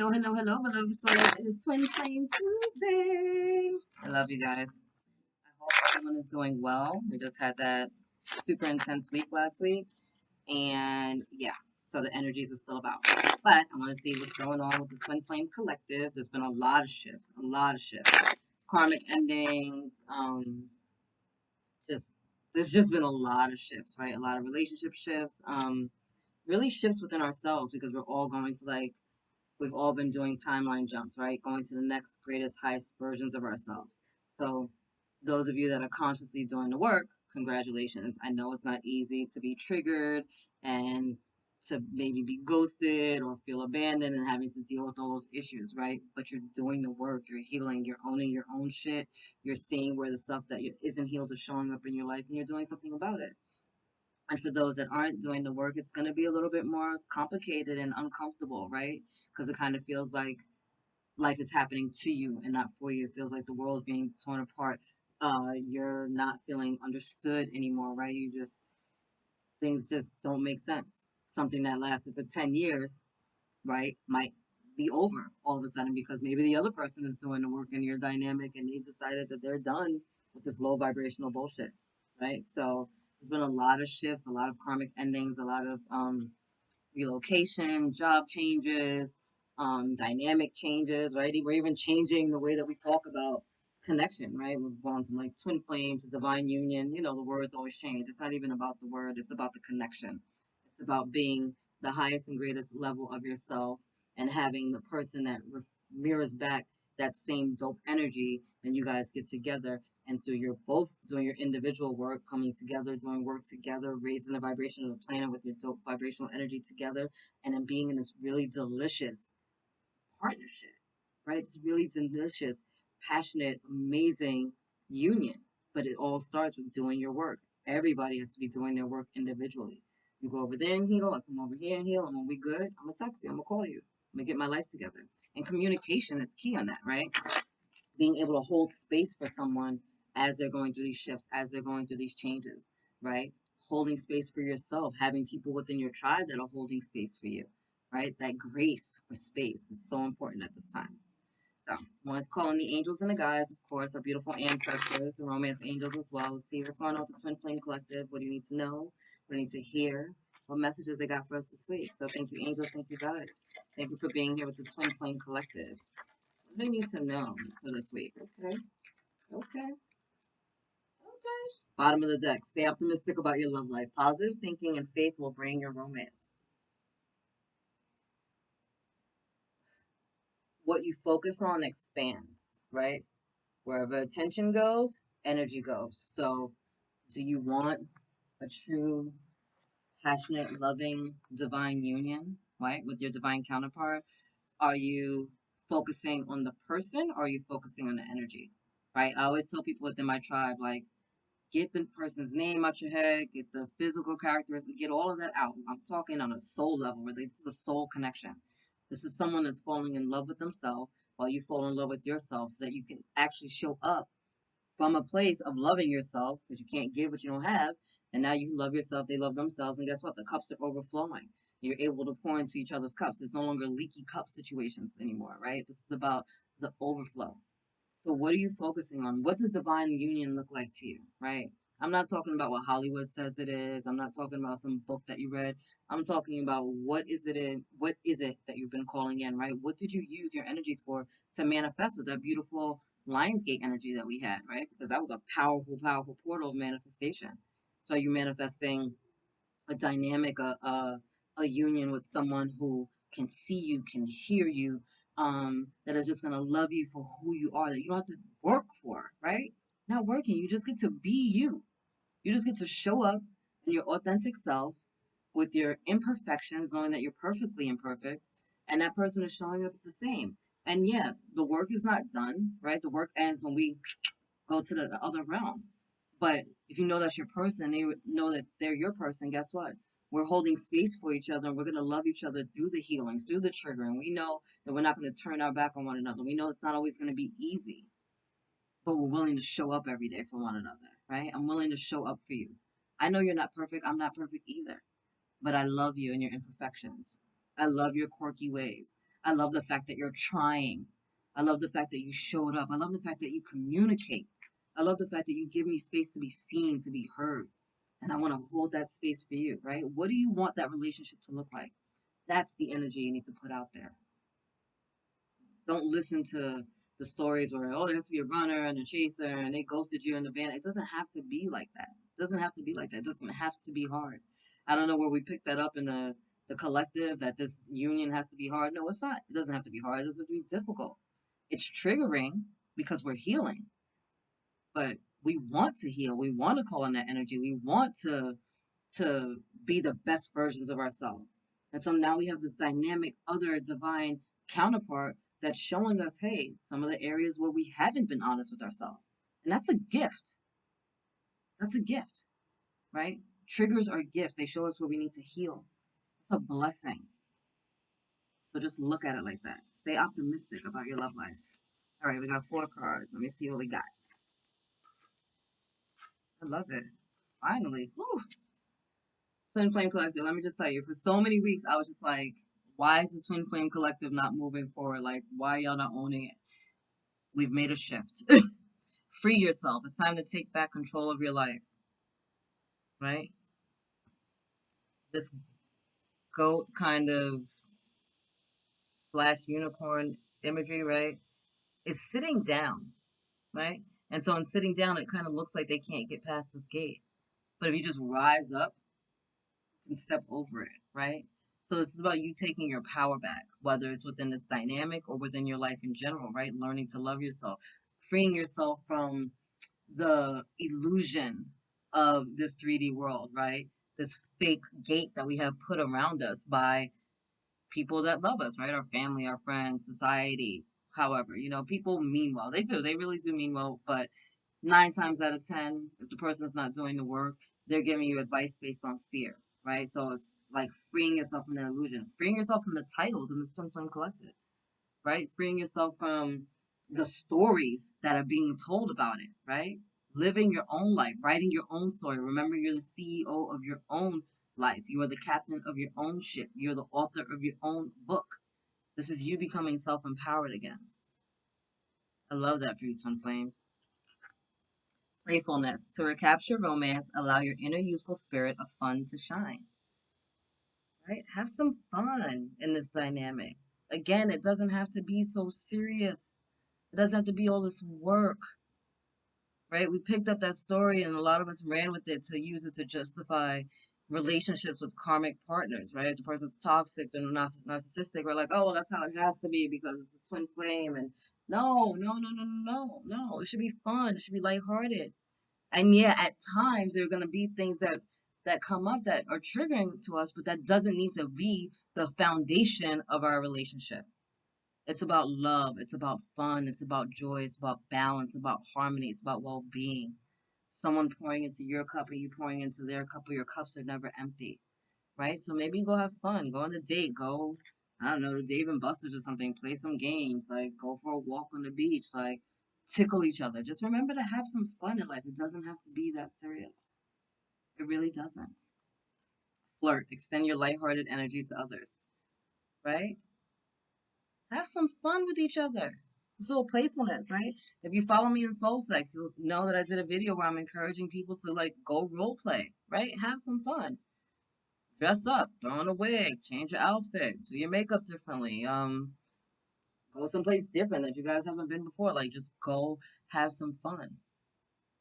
Hello, hello, hello, beloved souls. It is Twin Flame Tuesday. I love you guys. I hope everyone is doing well. We just had that super intense week last week. And yeah, so the energies are still about. But I want to see what's going on with the Twin Flame Collective. There's been a lot of shifts, karmic endings, just there's just been a lot of shifts, right? A lot of relationship shifts, really shifts within ourselves because we're all going to we've all been doing timeline jumps, right? Going to the next greatest, highest versions of ourselves. So those of you that are consciously doing the work, congratulations. I know it's not easy to be triggered and to maybe be ghosted or feel abandoned and having to deal with all those issues, right? But you're doing the work, you're healing, you're owning your own shit, you're seeing where the stuff that isn't healed is showing up in your life and you're doing something about it. And for those that aren't doing the work, it's going to be a little bit more complicated and uncomfortable, right? Because it kind of feels like life is happening to you and not for you. It feels like the world's being torn apart. You're not feeling understood anymore, right? Things just don't make sense. Something that lasted for 10 years, right, might be over all of a sudden because maybe the other person is doing the work in your dynamic and they decided that they're done with this low vibrational bullshit, right? So there's been a lot of shifts, a lot of karmic endings, a lot of relocation, job changes, dynamic changes, right? We're even changing the way that we talk about connection, right? We've gone from like twin flame to divine union. You know, the words always change. It's not even about the word, it's about the connection. It's about being the highest and greatest level of yourself and having the person that mirrors back that same dope energy, and you guys get together and through your both doing your individual work, coming together, doing work together, raising the vibration of the planet with your dope vibrational energy together, and then being in this really delicious partnership, right? It's really delicious, passionate, amazing union. But it all starts with doing your work. Everybody has to be doing their work individually. You go over there and heal, I come over here and heal, and when we good, I'm gonna text you, I'm gonna call you, I'm gonna get my life together. And communication is key on that, right? Being able to hold space for someone as they're going through these shifts, as they're going through these changes, right? Holding space for yourself, having people within your tribe that are holding space for you, right? That grace for space is so important at this time. So, one's calling the angels and the guides, of course, our beautiful ancestors, the romance angels as well. See what's going on with the Twin Flame Collective. What do you need to know? What do you need to hear? What messages they got for us this week? So, thank you, angels. Thank you, guides. Thank you for being here with the Twin Flame Collective. What do you need to know for this week? Okay. Okay. Okay. Bottom of the deck. Stay optimistic about your love life. Positive thinking and faith will bring your romance. What you focus on expands, right? Wherever attention goes, energy goes. So, do you want a true, passionate, loving, divine union, right, with your divine counterpart? Are you focusing on the person or are you focusing on the energy? Right? I always tell people within my tribe, like, get the person's name out your head, get the physical characteristics, get all of that out. I'm talking on a soul level, where this is a soul connection. This is someone that's falling in love with themselves while you fall in love with yourself so that you can actually show up from a place of loving yourself because you can't give what you don't have. And now you love yourself, they love themselves. And guess what? The cups are overflowing. You're able to pour into each other's cups. It's no longer leaky cup situations anymore, right? This is about the overflow. So what are you focusing on? What does divine union look like to you, right? I'm not talking about what Hollywood says it is. I'm not talking about some book that you read. I'm talking about what is it that you've been calling in, right? What did you use your energies for to manifest with that beautiful Lionsgate energy that we had, right? Because that was a powerful, powerful portal of manifestation. So you're manifesting a dynamic, a union with someone who can see you, can hear you, that is just gonna love you for who you are, that you don't have to work for, right? Not working, you just get to be you. You just get to show up in your authentic self with your imperfections, knowing that you're perfectly imperfect, and that person is showing up the same. And yeah, the work is not done, right? The work ends when we go to the other realm. But if you know that's your person, they know that they're your person, guess what? We're holding space for each other and we're going to love each other through the healings, through the triggering. We know that we're not going to turn our back on one another. We know it's not always going to be easy, but we're willing to show up every day for one another, right? I'm willing to show up for you. I know you're not perfect. I'm not perfect either, but I love you and your imperfections. I love your quirky ways. I love the fact that you're trying. I love the fact that you showed up. I love the fact that you communicate. I love the fact that you give me space to be seen, to be heard. And I want to hold that space for you, right? What do you want that relationship to look like? That's the energy you need to put out there. Don't listen to the stories where, oh, there has to be a runner and a chaser and they ghosted you in the van. It doesn't have to be like that. It doesn't have to be like that. It doesn't have to be hard. I don't know where we picked that up in the collective that this union has to be hard. No, it's not. It doesn't have to be hard. It doesn't have to be difficult. It's triggering because we're healing, but we want to heal. We want to call on that energy. We want to be the best versions of ourselves. And so now we have this dynamic other divine counterpart that's showing us, hey, some of the areas where we haven't been honest with ourselves. And that's a gift. That's a gift, right? Triggers are gifts. They show us where we need to heal. It's a blessing. So just look at it like that. Stay optimistic about your love life. All right, we got 4 cards. Let me see what we got. I love it. Finally. Woo. Twin Flame Collective, let me just tell you, for so many weeks, I was just like, why is the Twin Flame Collective not moving forward? Like, why y'all not owning it? We've made a shift. Free yourself. It's time to take back control of your life, right? This goat kind of slash unicorn imagery, right? Is sitting down, right? And so in sitting down, it kind of looks like they can't get past this gate. But if you just rise up and step over it, right? So it's about you taking your power back, whether it's within this dynamic or within your life in general, right? Learning to love yourself, freeing yourself from the illusion of this 3D world, right? This fake gate that we have put around us by people that love us, right? Our family, our friends, society, however, people mean well. They do. They really do mean well. But 9 times out of 10, if the person's not doing the work, they're giving you advice based on fear, right? So it's like freeing yourself from the illusion, freeing yourself from the titles in the Twin Flame Collective, right? Freeing yourself from the stories that are being told about it, right? Living your own life, writing your own story. Remember, you're the CEO of your own life. You are the captain of your own ship. You're the author of your own book. This is you becoming self empowered again. I love that for you, Twin Flames. Playfulness. To recapture romance, allow your inner youthful spirit of fun to shine. Right? Have some fun in this dynamic. Again, it doesn't have to be so serious. It doesn't have to be all this work. Right? We picked up that story and a lot of us ran with it to use it to justify relationships with karmic partners, right? If the person's toxic or narcissistic, we're like, oh, well, that's how it has to be because it's a twin flame. And no, no, no, no, no, no. It should be fun. It should be lighthearted. And yeah, at times there are going to be things that come up that are triggering to us, but that doesn't need to be the foundation of our relationship. It's about love, it's about fun, it's about joy, it's about balance, about harmony, it's about well-being. Someone pouring into your cup and you pouring into their cup, or your cups are never empty, right? So maybe go have fun, go on a date, go, I don't know, to Dave and Buster's or something, play some games, like go for a walk on the beach, like tickle each other. Just remember to have some fun in life. It doesn't have to be that serious. It really doesn't. Flirt, extend your lighthearted energy to others, right? Have some fun with each other. It's a little playfulness, right? If you follow me in Soul Sex, you'll know that I did a video where I'm encouraging people to like go role play, right? Have some fun. Dress up, throw on a wig, change your outfit, do your makeup differently. Go someplace different that you guys haven't been before. Like just go have some fun.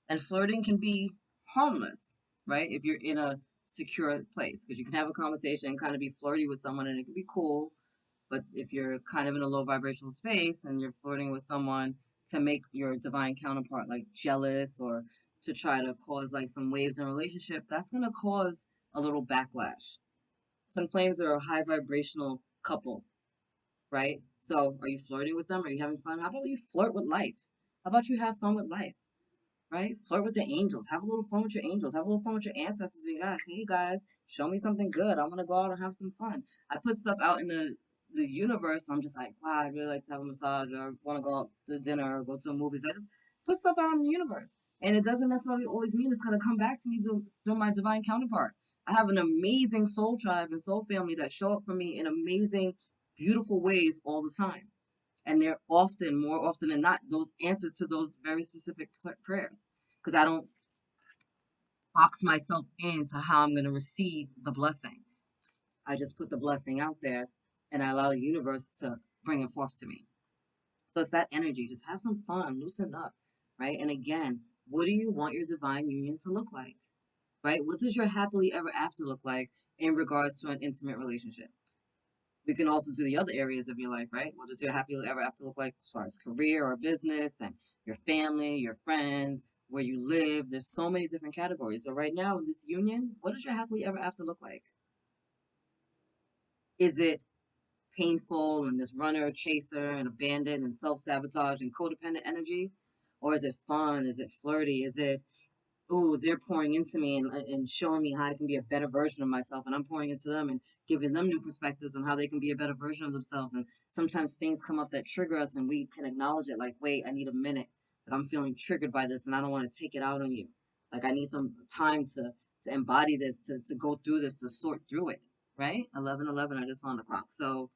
And flirting can be harmless, right? If you're in a secure place, because you can have a conversation and kind of be flirty with someone and it can be cool. But if you're kind of in a low vibrational space and you're flirting with someone to make your divine counterpart like jealous or to try to cause like some waves in a relationship, that's going to cause a little backlash. Twin flames are a high vibrational couple, right? So are you flirting with them? Are you having fun? How about you flirt with life? How about you have fun with life? Right? Flirt with the angels. Have a little fun with your angels. Have a little fun with your ancestors. You guys, hey guys, show me something good. I want to go out and have some fun. I put stuff out in the universe. So I'm just like, wow, I'd really like to have a massage or want to go out to dinner or go to the movies. I just put stuff out in the universe, and it doesn't necessarily always mean it's gonna come back to me through my divine counterpart. I have an amazing soul tribe and soul family that show up for me in amazing beautiful ways all the time. And they're often, more often than not, those answers to those very specific prayers. Because I don't box myself into how I'm going to receive the blessing. I just put the blessing out there and I allow the universe to bring it forth to me. So it's that energy. Just have some fun, loosen up, right? And again, what do you want your divine union to look like, right? What does your happily ever after look like in regards to an intimate relationship? We can also do the other areas of your life, right? What does your happily ever after look like as far as career or business and your family, your friends, where you live? There's so many different categories. But right now in this union, what does your happily ever after look like? Is it painful and this runner, chaser, and abandoned and self sabotage and codependent energy? Or is it fun? Is it flirty? Is it, oh, they're pouring into me and showing me how I can be a better version of myself, and I'm pouring into them and giving them new perspectives on how they can be a better version of themselves? And sometimes things come up that trigger us, and we can acknowledge it, like, wait, I need a minute. Like, I'm feeling triggered by this, and I don't want to take it out on you. Like, I need some time to embody this, to go through this, to sort through it, right? 11:11, I just saw on the clock. So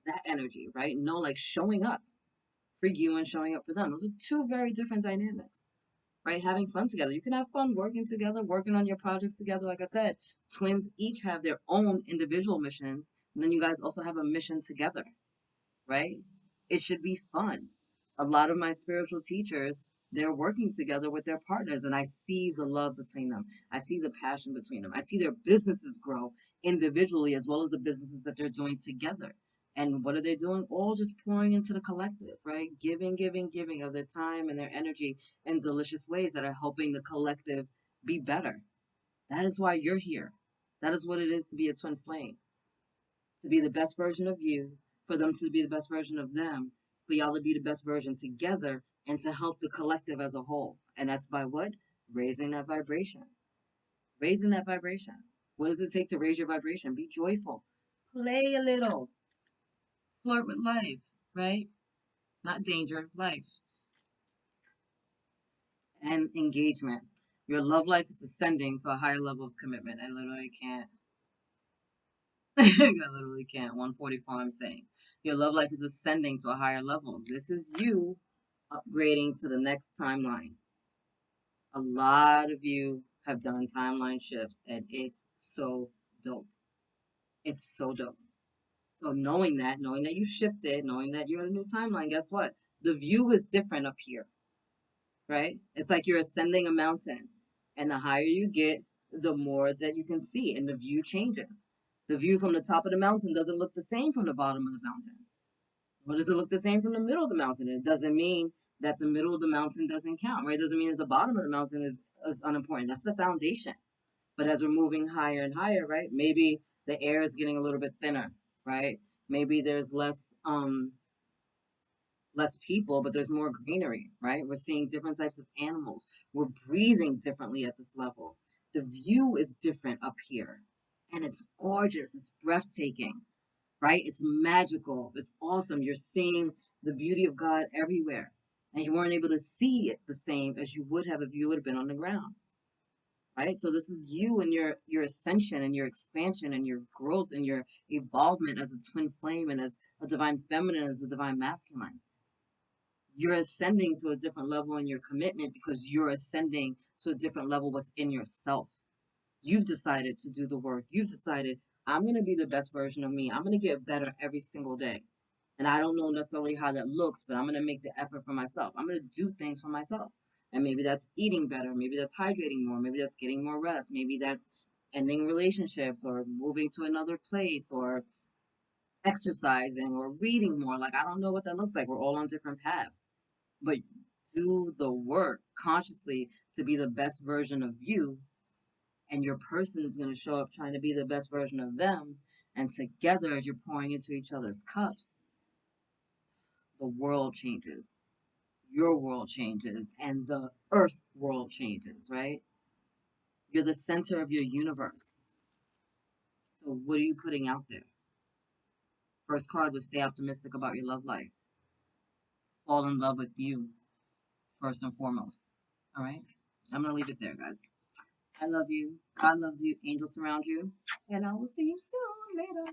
that energy, right? No, like showing up for you and showing up for them. Those are two very different dynamics, right? Having fun together. You can have fun working together, working on your projects together. Like I said, twins each have their own individual missions, and then you guys also have a mission together, right? It should be fun. A lot of my spiritual teachers, they're working together with their partners, and I see the love between them. I see the passion between them. I see their businesses grow individually as well as the businesses that they're doing together. And what are they doing? All just pouring into the collective, right? Giving, giving, giving of their time and their energy in delicious ways that are helping the collective be better. That is why you're here. That is what it is to be a twin flame, to be the best version of you, for them to be the best version of them, for y'all to be the best version together, and to help the collective as a whole. And that's by what? Raising that vibration. Raising that vibration. What does it take to raise your vibration? Be joyful. Play a little. Flirt with life, right? Not danger, life. And engagement. Your love life is ascending to a higher level of commitment. I literally can't. I literally can't. 144, I'm saying. Your love life is ascending to a higher level. This is you upgrading to the next timeline. A lot of you have done timeline shifts, and it's so dope. It's so dope. So knowing that you shifted, knowing that you're in a new timeline, guess what? The view is different up here, right? It's like you're ascending a mountain, and the higher you get, the more that you can see, and the view changes. The view from the top of the mountain doesn't look the same from the bottom of the mountain. What does it look the same from the middle of the mountain? It doesn't mean that the middle of the mountain doesn't count, right? It doesn't mean that the bottom of the mountain is unimportant. That's the foundation. But as we're moving higher and higher, right? Maybe the air is getting a little bit thinner, right? Maybe there's less people, but there's more greenery, right? We're seeing different types of animals. We're breathing differently at this level. The view is different up here. And it's gorgeous. It's breathtaking, right? It's magical. It's awesome. You're seeing the beauty of God everywhere. And you weren't able to see it the same as you would have if you would have been on the ground, right? So this is you and your ascension and your expansion and your growth and your evolvement as a twin flame and as a divine feminine, as a divine masculine. You're ascending to a different level in your commitment because you're ascending to a different level within yourself. You've decided to do the work. You've decided, I'm going to be the best version of me. I'm going to get better every single day. And I don't know necessarily how that looks, but I'm going to make the effort for myself. I'm going to do things for myself. And maybe that's eating better. Maybe that's hydrating more. Maybe that's getting more rest. Maybe that's ending relationships or moving to another place or exercising or reading more. Like, I don't know what that looks like. We're all on different paths. But do the work consciously to be the best version of you, and your person is going to show up trying to be the best version of them. And together, as you're pouring into each other's cups, the world changes, your world changes, and the earth world changes, right? You're the center of your universe. So, what are you putting out there? First card was stay optimistic about your love life. Fall in love with you, first and foremost. All right? I'm going to leave it there, guys. I love you. God loves you. Angels surround you. And I will see you soon. Later.